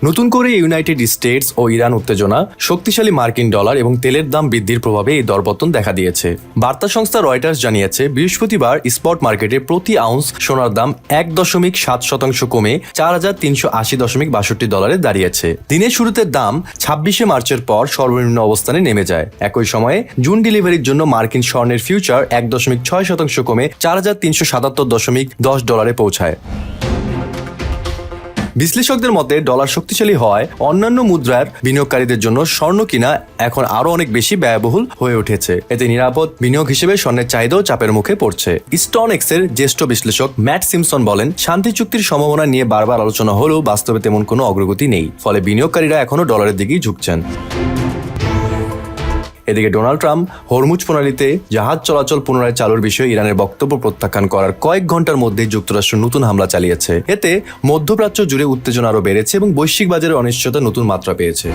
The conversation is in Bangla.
নতুন করে ইউনাইটেড স্টেটস ও ইরান উত্তেজনা, শক্তিশালী মার্কিন ডলার এবং তেলের দাম বৃদ্ধির প্রভাবে এই দরপতন দেখা দিয়েছে। বার্তা সংস্থা রয়টার্স জানিয়েছে, বৃহস্পতিবার স্পট মার্কেটে প্রতি আউন্স সোনার দাম 1.7% কমে $4,380.62 দাঁড়িয়েছে। দিনের শুরুতে দাম 26 মার্চের পর সর্বনিম্ন অবস্থানে নেমে যায়। একই সময়ে জুন ডেলিভারির জন্য মার্কিন স্বর্ণের ফিউচার 1.6% কমে $4,377.10 পৌঁছায়। বিশ্লেষকদের মতে ডলার শক্তিশালী হওয়ায় অন্যান্য মুদ্রার বিনিয়োগকারীদের জন্য স্বর্ণ কিনা এখন আরো অনেক বেশি ব্যয়বহুল হয়ে উঠেছে। এতে নিরাপদ বিনিয়োগ হিসেবে স্বর্ণের চাহিদাও চাপের মুখে পড়ছে। স্টনেক্সের জ্যেষ্ঠ বিশ্লেষক ম্যাট সিমসন বলেন, শান্তি চুক্তির সম্ভাবনা নিয়ে বারবার আলোচনা হলেও বাস্তবে তেমন কোনো অগ্রগতি নেই, ফলে বিনিয়োগকারীরা এখনো ডলারের দিকেই ঝুঁকছেন। এদিকে ডোনাল্ড ট্রাম্প হরমুজ প্রণালীতে জাহাজ চলাচল পুনরায় চালুর বিষয়ে ইরানের বক্তব্য প্রত্যাখ্যান করার কয়েক ঘন্টার মধ্যেই যুক্তরাষ্ট্র নতুন হামলা চালিয়েছে। এতে মধ্যপ্রাচ্য জুড়ে উত্তেজনা আরও বেড়েছে এবং বৈশ্বিক বাজারে অনিশ্চয়তা নতুন মাত্রা পেয়েছে।